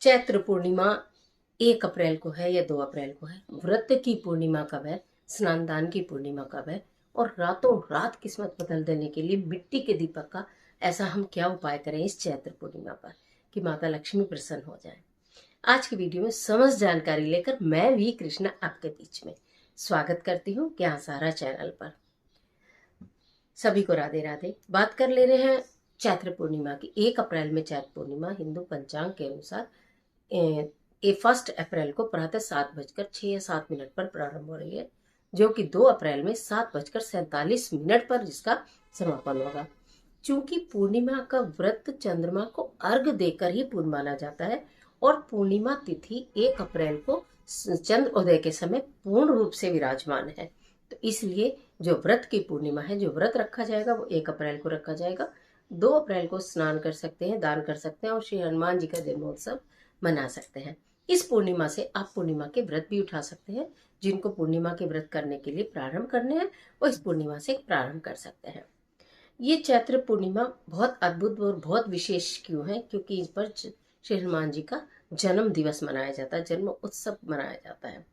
चैत्र पूर्णिमा 1 अप्रैल को है या 2 अप्रैल को है? व्रत की पूर्णिमा कब है? स्नान दान की पूर्णिमा कब है? और रातों रात किस्मत बदल देने के लिए मिट्टी के दीपक का ऐसा हम क्या उपाय करें इस चैत्र पूर्णिमा पर कि माता लक्ष्मी प्रसन्न हो जाए? आज की वीडियो में समस्त जानकारी लेकर मैं भी कृष्णा आपके बीच में स्वागत करती हूँ ज्ञान सारा चैनल पर। सभी को राधे राधे। बात कर ले रहे हैं चैत्र पूर्णिमा की। 1 अप्रैल में चैत्र पूर्णिमा हिंदू पंचांग के अनुसार 1 अप्रैल को प्रातः 7:06 या 7 पर प्रारंभ हो रही है, जो कि 2 अप्रैल में 7:47 पर इसका समापन होगा। चूंकि पूर्णिमा का व्रत चंद्रमा को अर्घ देकर ही पूर्ण माना जाता है और पूर्णिमा तिथि 1 अप्रैल को चंद्रोदय के समय पूर्ण रूप से विराजमान है, तो इसलिए जो व्रत की पूर्णिमा है, जो व्रत रखा जाएगा वो 1 अप्रैल को रखा जाएगा। 2 अप्रैल को स्नान कर सकते हैं, दान कर सकते हैं और श्री हनुमान जी का जन्मोत्सव मना सकते हैं। इस पूर्णिमा से आप पूर्णिमा के व्रत भी उठा सकते हैं। जिनको पूर्णिमा के व्रत करने के लिए प्रारंभ करने हैं वो इस पूर्णिमा से प्रारंभ कर सकते हैं। ये चैत्र पूर्णिमा बहुत अद्भुत और बहुत विशेष क्यों है? क्योंकि इस पर श्री हनुमान जी का जन्म दिवस मनाया जाता है, जन्म उत्सव मनाया जाता है।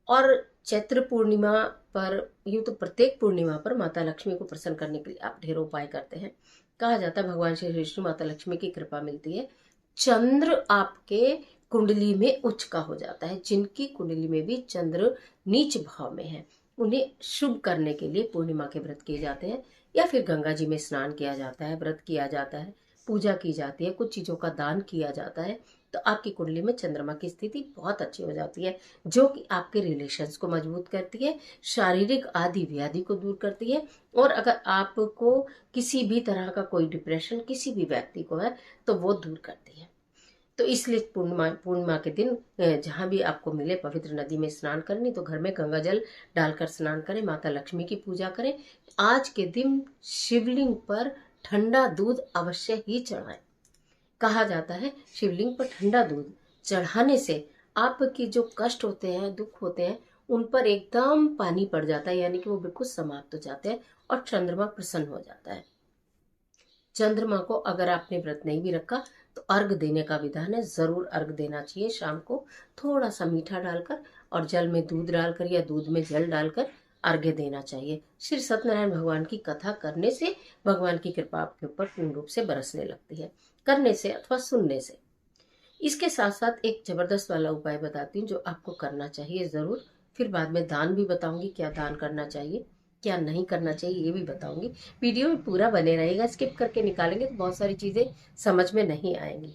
और चैत्र पूर्णिमा पर यूं तो प्रत्येक पूर्णिमा पर माता लक्ष्मी को प्रसन्न करने के लिए आप ढेरों उपाय करते हैं। कहा जाता है भगवान श्री विष्णु माता लक्ष्मी की कृपा मिलती है। चंद्र आपके कुंडली में उच्च का हो जाता है। जिनकी कुंडली में भी चंद्र नीच भाव में है उन्हें शुभ करने के लिए पूर्णिमा के व्रत किए जाते हैं, या फिर गंगा जी में स्नान किया जाता है, व्रत किया जाता है, पूजा की जाती है, कुछ चीजों का दान किया जाता है, तो आपकी कुंडली में चंद्रमा की स्थिति बहुत अच्छी हो जाती है, जो कि आपके रिलेशंस को मजबूत करती है, शारीरिक आदि व्याधि को दूर करती है। और अगर आपको किसी भी तरह का कोई डिप्रेशन किसी भी व्यक्ति को है तो वो दूर करती है। तो इसलिए पूर्णिमा के दिन जहां भी आपको मिले पवित्र नदी में स्नान करें, नहीं तो घर में गंगा जल डालकर स्नान करें, माता लक्ष्मी की पूजा करें। आज के दिन शिवलिंग पर ठंडा दूध अवश्य ही चढ़ाएं। कहा जाता है शिवलिंग पर ठंडा दूध चढ़ाने से आपके जो कष्ट होते हैं, दुख होते हैं, उन पर एकदम पानी पड़ जाता है, यानी कि वो बिल्कुल समाप्त हो जाते हैं और चंद्रमा प्रसन्न हो जाता है। चंद्रमा को अगर आपने व्रत नहीं भी रखा तो अर्घ देने का विधान है, जरूर अर्घ देना चाहिए। शाम को थोड़ा सा मीठा डालकर और जल में दूध डालकर या दूध में जल डालकर अर्घ्य देना चाहिए। श्री सत्यनारायण भगवान की कथा करने से भगवान की कृपा आपके ऊपर पूर्ण रूप से बरसने लगती है, करने से अथवा सुनने से। इसके साथ साथ एक जबरदस्त वाला उपाय बताती हूँ जो आपको करना चाहिए जरूर। फिर बाद में दान भी बताऊंगी, क्या दान करना चाहिए क्या नहीं करना चाहिए ये भी बताऊंगी। वीडियो में पूरा बने रहेगा, स्किप करके निकालेंगे तो बहुत सारी चीजें समझ में नहीं आएंगी।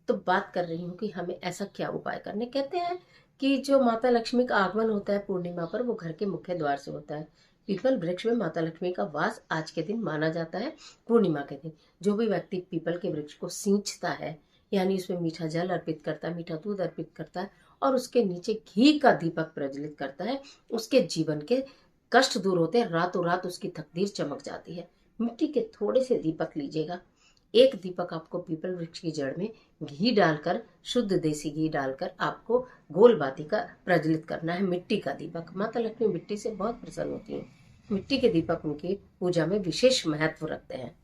तो बात कर रही हूँ कि हमें ऐसा क्या उपाय करने। कहते हैं कि जो माता लक्ष्मी का आगमन होता है पूर्णिमा पर वो घर के मुख्य द्वार से होता है। पीपल वृक्ष में माता लक्ष्मी का वास आज के दिन माना जाता है। पूर्णिमा के दिन जो भी व्यक्ति पीपल के वृक्ष को सींचता है, यानी उसमें मीठा जल अर्पित करता है, मीठा दूध अर्पित करता है और उसके नीचे घी का दीपक प्रज्वलित करता है, उसके जीवन के कष्ट दूर होते हैं, रातों रात उसकी तकदीर चमक जाती है। मिट्टी के थोड़े से दीपक लीजिएगा। एक दीपक आपको पीपल वृक्ष की जड़ में घी डालकर, शुद्ध देसी घी डालकर आपको गोल बाती का प्रज्वलित करना है। मिट्टी का दीपक, माता लक्ष्मी मिट्टी से बहुत प्रसन्न होती है। मिट्टी के दीपक उनकी पूजा में विशेष महत्व रखते हैं।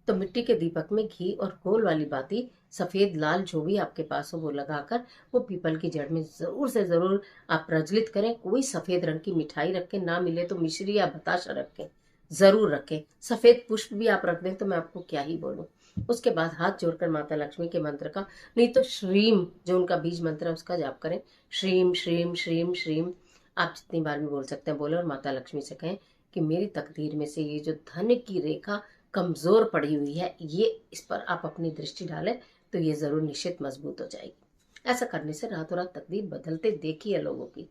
तो मिट्टी के दीपक में घी और गोल वाली बाती, सफेद लाल जो भी आपके पास हो वो लगाकर वो पीपल की जड़ में जरूर से जरूर आप प्रज्वलित करें। कोई सफेद रंग की मिठाई रखें, ना मिले तो मिश्री या बताशा रखें, जरूर रखें। सफेद पुष्प भी आप रख दें तो मैं आपको क्या ही बोलूं। उसके बाद हाथ जोड़कर माता लक्ष्मी के मंत्र का, नहीं तो श्रीम जो उनका बीज मंत्र है उसका जाप करें। श्रीम श्रीम श्रीम श्रीम आप जितनी बार भी बोल सकते हैं बोले और माता लक्ष्मी से कहें कि मेरी तकदीर में से ये जो धन की रेखा कमजोर पड़ी हुई है, ये इस पर आप अपनी दृष्टि डालें तो ये जरूर निश्चित मजबूत हो जाएगी। ऐसा करने से रातों रात तकदीर बदलते देखी है लोगों की,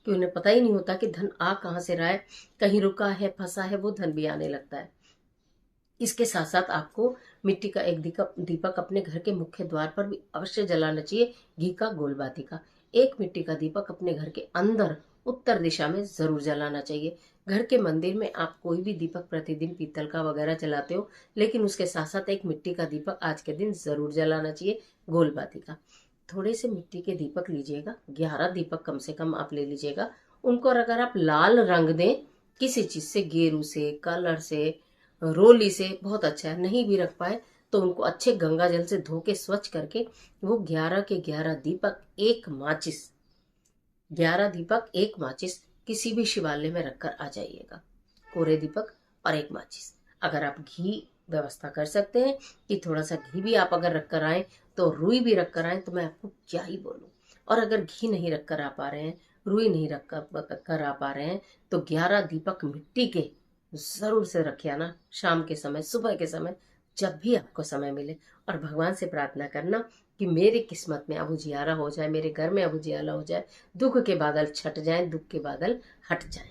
कि उन्हें पता ही नहीं होता कि धन आ कहाँ से रहा है, कहीं रुका है, फंसा है, वो धन भी आने लगता है। इसके साथ साथ आपको मिट्टी का एक दीपक अपने घर के मुख्य द्वार पर भी अवश्य जलाना चाहिए, घी का गोलबाती का। एक मिट्टी का दीपक अपने घर के अंदर उत्तर दिशा में जरूर जलाना चाहिए। घर के मंदिर में आप कोई भी दीपक प्रतिदिन पीतल का वगैरह जलाते हो, लेकिन उसके साथ साथ एक मिट्टी का दीपक आज के दिन जरूर जलाना चाहिए, गोलबाती का। थोड़े से मिट्टी के दीपक लीजिएगा, 11 दीपक कम से कम आप ले लीजिएगा उनको। और अगर आप लाल रंग दें किसी चीज से, गेरू से, कलर से, रोली से, बहुत अच्छा है। नहीं भी रख पाए तो उनको अच्छे गंगा जल से धो के स्वच्छ करके वो 11 के 11 दीपक, एक माचिस, 11 दीपक एक माचिस किसी भी शिवालय में रखकर आ जाइएगा। कोरे दीपक और एक माचिस। अगर आप घी व्यवस्था कर सकते हैं कि थोड़ा सा घी भी आप अगर रख कर आए, तो रुई भी रख कर आए, तो मैं आपको क्या ही बोलूं। और अगर घी नहीं रख कर आ पा रहे हैं, रुई नहीं रख कर आ पा रहे हैं, तो 11 दीपक मिट्टी के जरूर से रखे आना, शाम के समय, सुबह के समय, जब भी आपको समय मिले। और भगवान से प्रार्थना करना कि मेरी किस्मत में अब उजियारा हो जाए, मेरे घर में अब उजियारा हो जाए, दुख के बादल छट जाएं, दुख के बादल हट जाएं।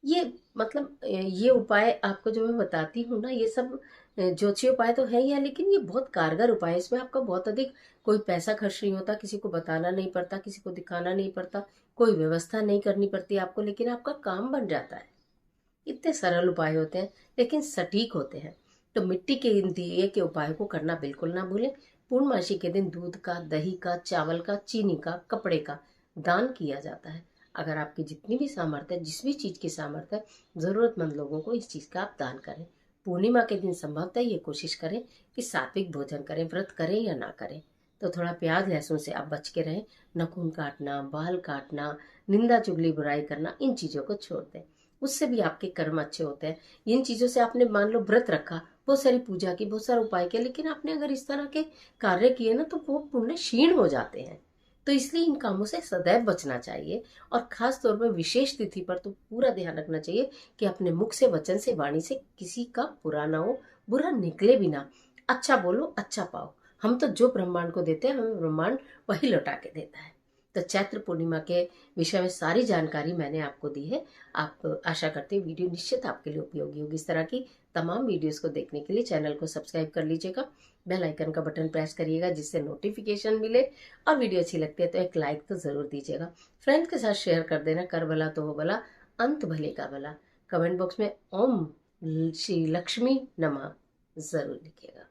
ये मतलब ये उपाय आपको जो मैं बताती हूँ ना, ये सब ज्योतिषीय उपाय तो है ही है, लेकिन ये बहुत कारगर उपाय है। इसमें आपका बहुत अधिक कोई पैसा खर्च नहीं होता, किसी को बताना नहीं पड़ता, किसी को दिखाना नहीं पड़ता, कोई व्यवस्था नहीं करनी पड़ती आपको, लेकिन आपका काम बन जाता है। इतने सरल उपाय होते हैं लेकिन सटीक होते हैं। तो मिट्टी के इन दिए के उपाय को करना बिल्कुल ना भूलें। पूर्णमासी के दिन दूध का, दही का, चावल का, चीनी का, कपड़े का दान किया जाता है। अगर आपकी जितनी भी सामर्थ्य है, जिस भी चीज की सामर्थ्य है, जरूरतमंद लोगों को इस चीज का आप दान करें। पूर्णिमा के दिन संभवतः ये कोशिश करें कि सात्विक भोजन करें, व्रत करें या ना करें। तो थोड़ा प्याज लहसुन से आप बच के रहें। नखून काटना, बाल काटना, निंदा चुगली बुराई करना, इन चीजों को छोड़ दें। उससे भी आपके कर्म अच्छे होते हैं। इन चीजों से आपने मान लो व्रत रखा, बहुत सारी पूजा की, बहुत सारा उपाय किया, लेकिन आपने अगर इस तरह के कार्य किए ना, तो वो पुण्य क्षीण हो जाते हैं। तो इसलिए इन कामों से सदैव बचना चाहिए। और खास तौर पर विशेष तिथि पर तो पूरा ध्यान रखना चाहिए कि अपने मुख से, वचन से, वाणी से किसी का बुरा ना हो, बुरा निकले भी ना। अच्छा बोलो, अच्छा पाओ। हम तो जो ब्रह्मांड को देते हैं, हमें ब्रह्मांड वही लौटा के देता है। तो चैत्र पूर्णिमा के विषय में सारी जानकारी मैंने आपको दी है। आप आशा करते हैं वीडियो निश्चित आपके लिए उपयोगी होगी। इस तरह की तमाम वीडियोस को देखने के लिए चैनल को सब्सक्राइब कर लीजिएगा, बेल आइकन का बटन प्रेस करिएगा जिससे नोटिफिकेशन मिले, और वीडियो अच्छी लगती है तो एक लाइक तो जरूर दीजिएगा। फ्रेंड्स के साथ शेयर कर देना। कर भला तो हो भला, अंत भले का भला। कमेंट बॉक्स में ओम श्री लक्ष्मी नमः जरूर लिखिएगा।